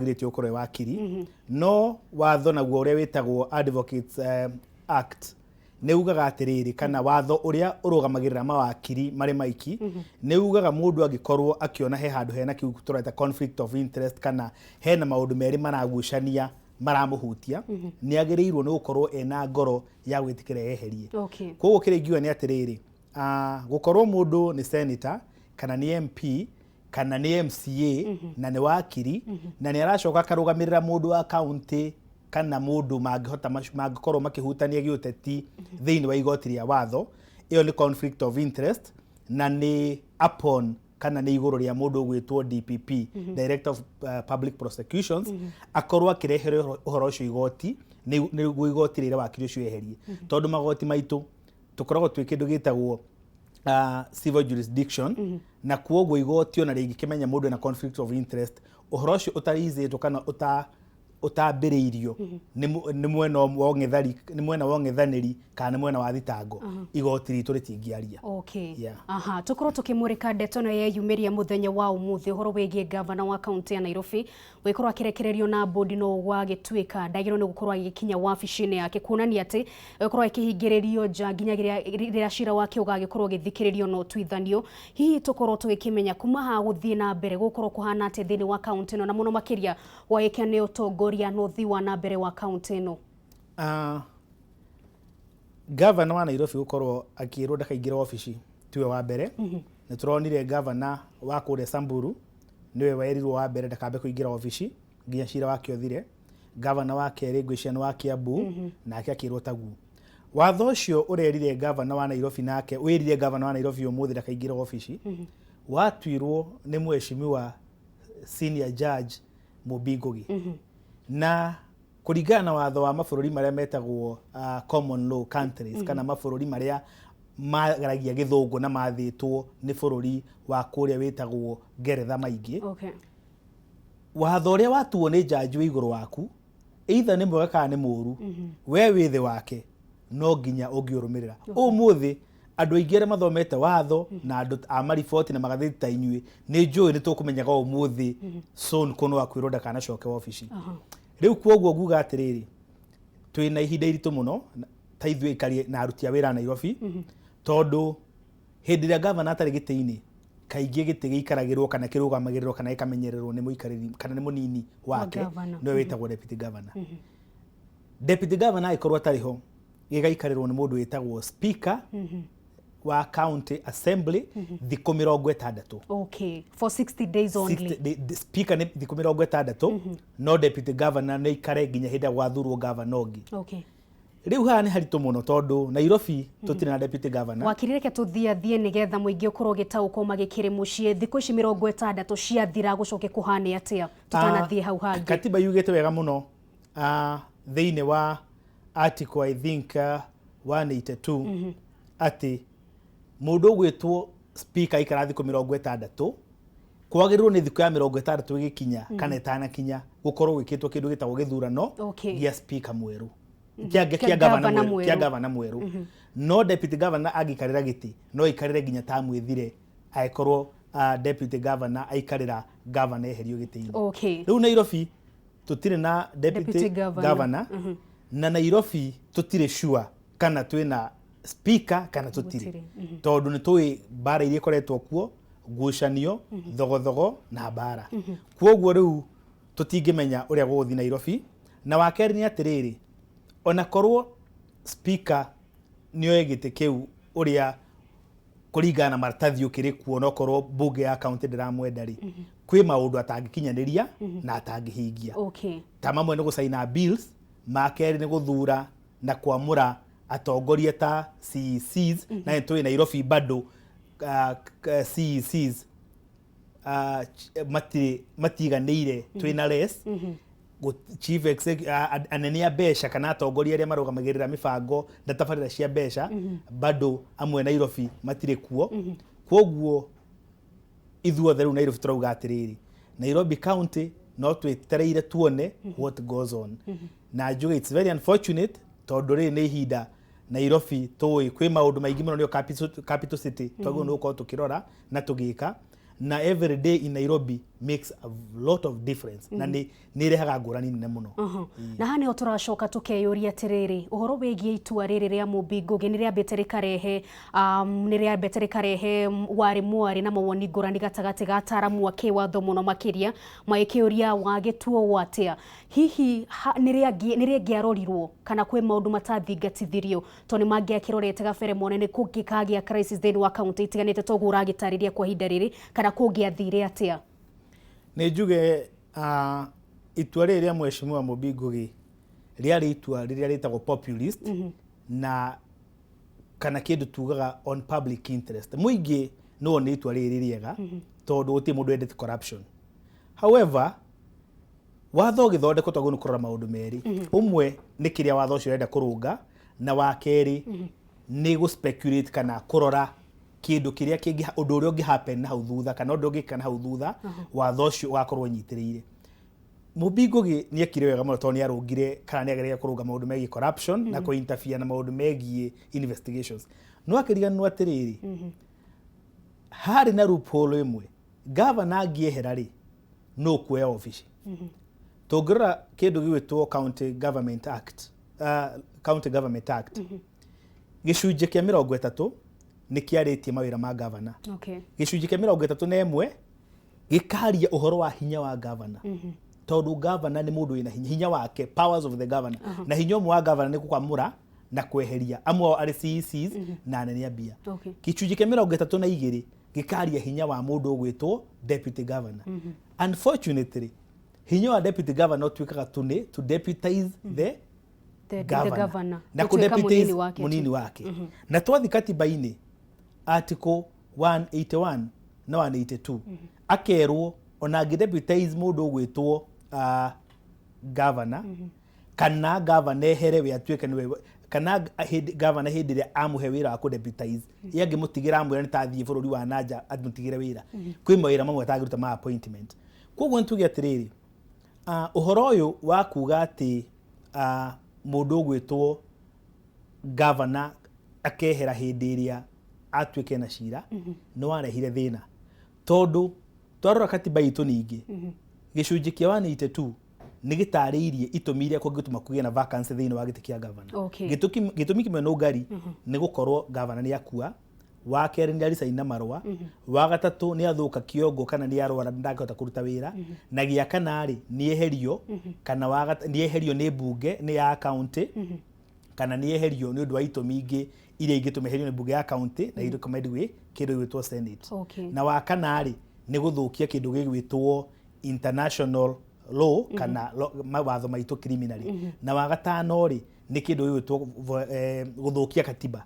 great yokore wakiri no watho naguo uria witagwo Advocates Act ne ugaga atiriri kana watho uria urugamagirira mawakiri mari maiki ne ugaga mundu agikorwo akiona he handu hena kiugo tureta conflict of interest kana hena maundu meri maragucania maramuhutia ni agirirwo ni gukorwo ena ngoro ya gwitikira eherie koguo kiringiwa ni atiriri gukorwo mundu ni senator kana ni MP kana ni MCA na ni wakiri na ni aracoka karugamirira mundu wa county kana mundu magikorwo makihutania giuteti thiini wa igoti ria watho iyo ni conflict of interest na ni upon kana ni iguru ria mundu gwitwo DPP Director of Public Prosecutions akorwo akirehere uhoro ucio igoti ni igoti rira wakiri ucio eherie tondu magoti maitu tukoragwo twi kindu gitagwo civil jurisdiction na kuogwo igoti ona ringi kimenya mundu na conflict of interest uhoro ucio utarizitwo kana utambiriirio ni mwena wa ngethari ni mwena wa ngethaniri kana ni mwena wa thitango igoti ritu ritingiaria tukorwo tukimurika ndeto no yeyumiria muthenya wa umuthi uhoro wigie governor wa county ya Nairobi wikorwo akirekererio na board no gwa gituika ndagiro ni gukorwo agikinya wabici-ini yake kuonania ati wikorwo akihingiririo nja nginya rira cira wake ugagikorwo githikiririo no twithanio hihi tukorwo tugikimenya kuma ha guthie na mbere gukorwo kuhana ati thini wa county no na muno makiria wa ikene utongoria no thiwa na mbere wa county no governor wa Nairobi gukorwo akirwo ndakaingira ofici tiwe wa mbere ni turonire governor wa kure Samburu niwe werirwo wa mbere ndakambe kuingira ofici nginya cira wake othire governor wa keri ngwiciani wa Kiambu nake akirwo tagu watho ucio urerire governor wa Nairobi nake wirire governor wa Nairobi umuthi ndakaingira ofici watwirwo ni mweshimiwa senior judge Mubingugi na kuringana na watho wa mabururi maria metagwo common law countries kana mabururi maria magaragia githungu na mathitwo ni bururi wa kuria witagwo Ngeretha maingi watho uria watuo ni judge wa iguru waku either ni mwega kana ni muru we withi wake no nginya ungiurumirira umuthi andu aingi aria mathomete watho na andu a mariboti na magatheti ta inyui ni njui ni tukumenyaga umuthi soon kuno akwirwo ndakana coke ofici riu kuogwo nguga atiriri twina ihinda iritu muno ta ithuĩ ikari na aruti a wira Nairobi tondu hindi ria governor atari giti-ini kaingi giti giikaragirwo kana kirugamagirwo kana ikamenyererwo ni muikariri kana ni munini wake no witagwo deputy governor deputy governor ikorwo atariho gigaikarirwo ni mundu witagwo speaker wa county assembly thikũ 60 for 60 days only the speaker ni thikũ 60 no deputy governor ni ikare nginya hindi gwathurwo governor ongi riu haha ni haritu muno tondu Nairobi tutire na deputy governor wakirireke thie nigetha muingi ukorwo gitauko magikire mucie thikũ ici 60 ciathira gucoke kuhane atia tutanathie hau hangi katiba yugite wega muno thiini wa article I think 182 ati mundu gwitwo speaker ikara thikũ 60 kwagirwo ni thikũ ya 60 igikinya kana itanakinya gukorwo gwikitwo kindu gitagwo githurano gia speaker mweru kia governor mweru no deputy governor agikarira giti no ikarire nginya tamu ithire aikorwo deputy governor aikarira governor eherio giti-ini riu Nairobi tutire na deputy governor na Nairobi tutire sure kana twina speaker kana tutire tondu ni tui bara iria koretwo kuo ngucanio thogothogo na bara kuogwo riu tutingimenya uria guthi Nairobi na wakeri ni atiriri ona korwo speaker nioe giti kiu uria kuringana na maratathi ukiri kuo no korwo bunge ya county ndiramwendari kwi maundu atangikinyaniria na atangihingia ta mamwe ni gusaina bills makeri ni guthura na kwamura atongoria ta CECs na nitui Nairobi bado CECs matiganire twina less chief executive anene a besha kana atongoria aria marugamagirira mibango na tabarira cia besha bado amwe Nairobi matire kuo kwoguo ithuothe riu Nairobi turauga atiriri Nairobi county no twetereire tuone what goes on na njuga it's very unfortunate tondu ri ni ihinda Nairobi toi kwi maundu maingi muno ni capital city twago no ko tukirora na tugika na every day in Nairobi makes a lot of difference na ni rehaga ngurani nene muno. Na hane o turacoka tukeyuria atiriri uhoro wigie itua riri ria Mubingugi ni ria betere karehe wari mwari na mawoni ngurani gatagati ga ataramu a kiwatho muno makiria magikiuria wa gituo Atia. Hihi ni ria ngiarorirwo kana kwi maundu matathingatithirio to ni mangiakirorete gabere mone ni kungikagia crisis thini wa county itiganite toguo uragitariria kwa hinda riri kana kungiathire atia? Ni njuge itua rĩrĩa mheshimiwa Mubingugi rĩarĩ itua rĩrĩa rĩtagwo populist na kana kĩndũ tugaga on public interest. Mũingĩ no nĩ itua rĩrĩ rĩega tondũ gũtirĩ mũndũ endete corruption. However, watho gĩthondeko twago nĩ kũrora maũndũ merĩ. Ũmwe nĩ kĩrĩa watho ũcio ũrenda kũrũnga na wa kerĩ nĩ gũ-speculate kana kũrora kindu kiria kingi undu uria ungi happen na hau thutha kana undu ungi kana hau thutha watho ucio ugakorwo nyitiriire. Mubingugi ni ekire wega muno to ni arungire kana ni agereire kurunga maundu megie corruption na ku interfere na maundu megie investigations. No akiriganwo atiriri hari na loophole imwe governor angiehera ri no kuoya office tongera kindu gitwo County Government Act gicunje kia 30 ni kiaritie mawira ma governor. Gicunje kia 31 gikaria uhoro wa hinya wa governor. Tondu governor ni mundu wina hinya wake, powers of the governor. Na hinya wa governor ni kukwamura na kweheria amwe ari CECs na anene a bia. Gicunje kia 32 gikaria hinya wa mundu gwitwo deputy governor. Unfortunately, hinya wa deputy governor otwikaga to deputize the governor. Na ku deputize munini wake. Na twathi katiba-ini article 181 na 182 akerwo ona deputize mundu gwitwo governor kana governor ehere we atwike niwe kana governor hindire amuhe wira wa ku deputize yangi mutigira amwira nitathie bururi wa nanja amutigire wira kwi mawira mamwe tagiruta ma appointment. Koguo ntuge atiriri uhoro uyu wa kuga ati mundu gwitwo governor akehera hindi iria atwike na cira no warehire thina tondu twarora katiba itu ningi gicunji kia 182 ni gitariirie itumi iria kungituma kugia na vacancy thini wa giti kia governor. Gitumi kimwe no ngari ni gukorwo governor ni akua, wa keri ni arisaina marwa, wa gatatu ni athuka kiongo kana ni arwara ndangihota kuruta wira, na gia kanari ni eherio kana ni eherio ni bunge ni ya county kana ni eherio ni undu wa itumi ingi iria ingitumeherio ni bunge ya county na recommendwe kindu gwitwo senate. Na wa kanari ni guthukia kindu gigwitwo international law kana mawatho maitu criminally. Na wa gatano ri ni kindu gigwitwo guthukia katiba.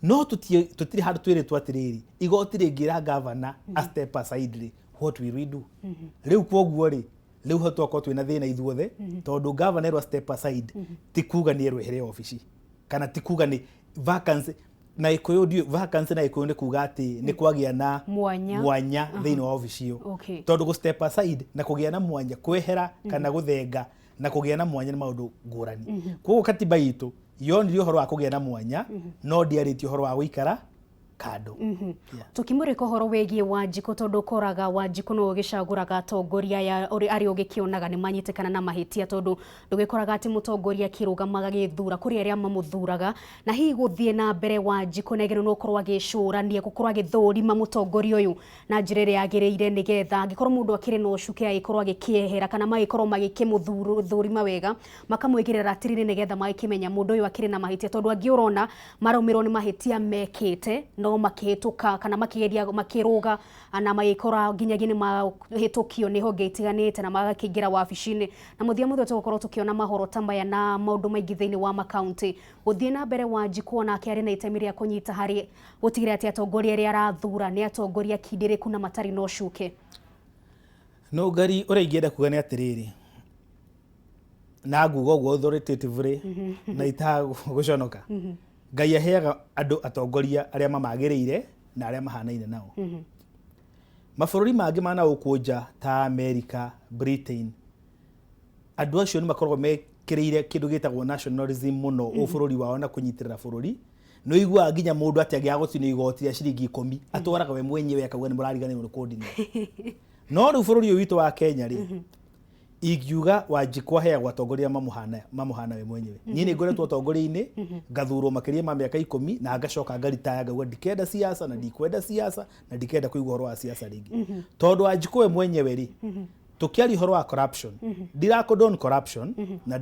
No tutiri handu twiritwo atiriri igoti ringira governor a step aside ri what will we do? Riu kwoguo ri riu hatwako twina thina ithuothe tondu governor wa step aside tikuga ni erwehere office kana tikuga ni vacancy na ikoyo vacancy na ikoyo ni kuga ati ni kwagia na mwanya thini wa office iyo tondu go step aside na kugia na mwanya kwehera kana guthenga na kugia na mwanya ni maundu ngurani. Koguo katiba itu yonire uhoro wa kugia na mwanya no ndiarĩtie uhoro wa guikara kado. Tukimurika uhoro wegie Wanjiku tondu koraga Wanjiku no gicaguraga atongoria ya ari ugikionaga ni manyitikana na mahitia tondu ndugikoraga ati mutongoria kirugamaga githura kuri aria mamuthuraga na hihi guthie na mbere Wanjiku negero no korwa gicurania gukorwa githurima mutongoria uyu na njirere yagireire nigetha angikorwo mundu akire no cuke agikorwa agikiehera kana magikorwo magikimuthurima wega makamwigirira atiriri nigetha magikimenya mundu uyu akire na mahitia tondu angiurona maraumirwo ni mahitia mekite no makihituka kana makigeria makiruga na magikora nginyagia ni mahitukio ni honge itiganite na magakingira wabici-ini na muthia muthe tugukorwo tukiona mahoro tamaya na maundu maingi thiini wa county guthie na mbere Wanjiku na akiari na itemi ria kunyita hari gutigire ati atongoria aria arathura ni atongoria kindiriku na matari no cuke. No ngari uria ingienda kuga ni atiriri na nguga uguo authoritatively na itaguconoka Ngai aheaga andu atongoria aria mamagiriire na aria mahanaine nao. Mabururi mangi mana ukunja ta America, Britain andu acio ni makoragwo mekiriire kindu gitagwo nationalism muno ubururi wao na kunyitirira bururi no igua nginya mundu ati agia gutino igoti ya ciringi 10 atwaraga we mwenyewe akauga ni murarigana ni kodi no riu bururi uyu witu wa Kenya ri igiuga Wanjiku aheagwo atongoria mamuhana we mwenyewe ni ni ngoretwo atongoria-ini ngathurwo makiria ma miaka 10 na ngacoka ngaritaya ngauga ndikenda siasa na ndikwenda siasa na ndikenda kuigwa horo wa siasa ringi tondu Wanjiku we mwenyewe ri tukiari horo wa corruption ndira condone corruption na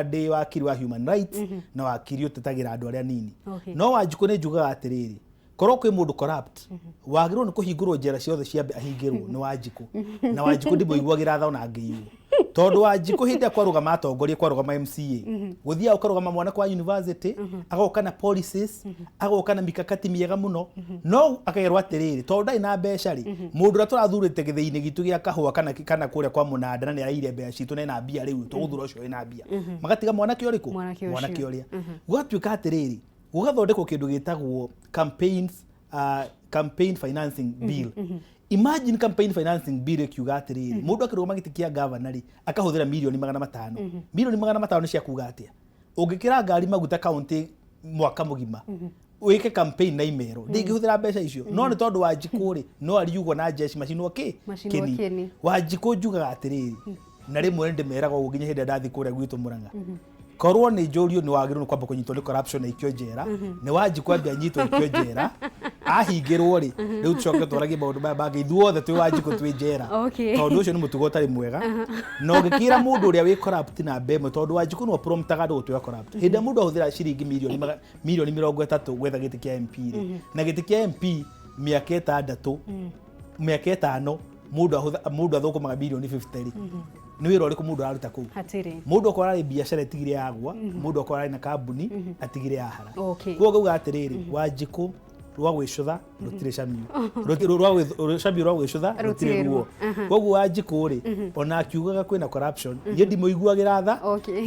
ndi wakiri wa human rights na wakiri utetagira andu aria nini no Wanjiku ni njugaga atiriri korwo kwi mundu corrupt wagirwo ni kuhingurwo njera ciothe ciambe ahingirwo ni Wanjiku na Wanjiku ndimoiguagira tha ona ngiu tondu Wanjiku hindi akwarugama atongoria kwarugama MCA guthia ukarugama mwana kwa university agoka na policies agoka na mikakati miega muno no akagerwa atiriri tondu ndai na mbeca ri mundu ra turathurite githii-ini gitu gia kahua kana kuria kwa munanda na ni aire mbeca citu na mbia riu tuguthura ucio ina mbia magatiga mwana ki uriku mwana ki uria gwatuika atiriri gugathondekwo kindu gitagwo campaign financing bill imagine campaign financing bill kiuga atiriri mundu akirugama giti kia governor ri akahuthira milioni 500 milioni 500 ni cia kuga atia ungikira ngari maguta kaunti mwaka mugima wike campaign na imero ndingihuthira mbeca icio no ni tondu Wanjiku ri no ariugwo na jeshi machinwo kini Wanjiku njugaga atiriri na rimwe ndimeraga uginya hindi ndathi kuria gwitu Murang'a korwo ni njurio ni wagirwo kwamba kunyitwo ni corruption ikio njera ni Wanjiku ambia nyitwo ikio njera ahingirwo ri riu tucoke twaragi maundu maya bangi ithuothe twi Wanjiku twi njera tondu ucio ni mutugo utari mwega no ngikira mundu uria wi corrupt na mbemwe tondu Wanjiku no promptaga ndu gutwa corrupt hindi mundu ahuthira ciringi milioni 30 gwetha giti kia MP ri na giti kia MP miaka 6 miaka 5 mundu athukumaga milioni 50 ri ni wira uriku mundu aruta ku mundu akora ri biashara itigire yagwa mundu akora na kambuni atigire yahara kwo gauga atiriri Wanjiku rwa gwicutha rutire camio rwa gwicutha rutire ruo kwoguo Wanjiku ri ona akiugaga kwina corruption ye ndimoiguagira tha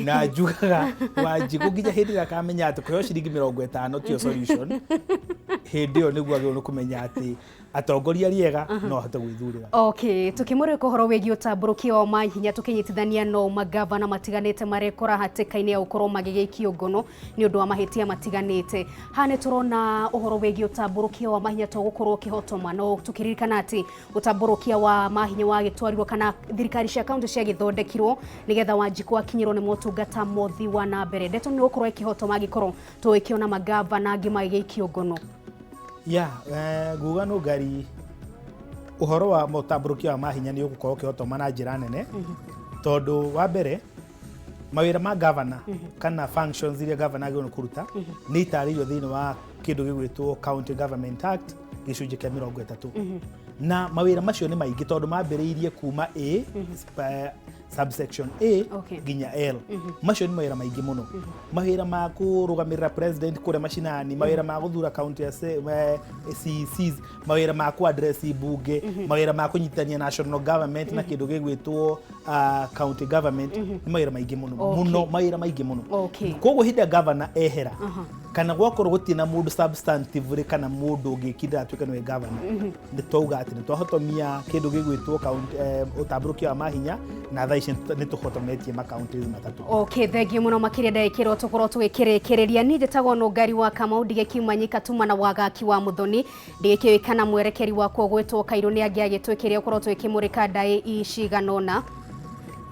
na njugaga Wanjiku nginya hindi ria kamenya ati kuheo ciringi 50 tio solution hindi yo niguo agirwo kumenya ati atongoria riega no ahote gwithurira tukimurika horo wegi utamburukio wa mahinya tukinyitithania no magavana matiganite marekora hatikaine ya ukorwo magigikio ngono ni undu wa mahitia matiganite hane turona uhoro wegi utamburukio wa mahinya tugukorwo kihotoma no tukiririkana ati utamburukia wa mahinya wa gitwarirwo kana thirikari cia kaunti cia githondekirwo nigetha Wanjiku akinyirwo ni motungata mothi wa na mbere ndeto ni ukorwo ikihotoma gikorwo tuikiona magavana ngimagigikio ngono guga no ngari uhoro wa mutamburukia wa mahinya ni ugukorwo kihotoma na njira nene tondu wa mbere mawira ma governor kana functions iria governor agirwo kuruta ni itarĩirio thĩinĩ wa kindu gigwitwo County Government Act gicunjĩ kia 30 na mawira macio ni maingi tondu mambĩrĩirie kuma A subsection A ginya L macio ni mawira maingi muno mawira ma kurugamirira president kure mashinani mawira ma guthura county CCs mawira ma ku address bunge mawira ma kunyitania national government na kindu gigwitwo county government ni mawira maingi muno mawira maingi muno koguo hinda governor ehera kana gwakorwo gutina mundu substantive kana mundu ungikira atuike niwe governor ni twauga ati ni twahotomia kindu gigwitwo county utamburukia wa mahinya na tha ici ni tuhotometie ma counties matatu thengiũ muno makiria ndekirwo tukorwo tugikirekereria ni njĩtagwo no ngari wa Kamau ndigĩkiumanyika tuma na wagaki wa Muthoni ndigĩkĩwĩkana mwerekeri wakwo gwĩtwo Kairũ nĩ angĩagĩtwĩkĩria ũkorwo twĩkĩmũrĩka ndaĩ iciganona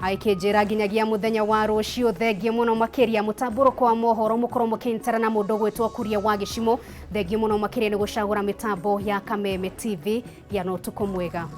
aikenjera nginyagia muthenya wa rucio thengiũ muno makiria mutamburuko wa mohoro mukorwo mukiintara na mundu gwitwo Kuria wa Gicimo thengiũ muno makiria ni gucagura mitambo ya Kameme TV ya no tuko mwega.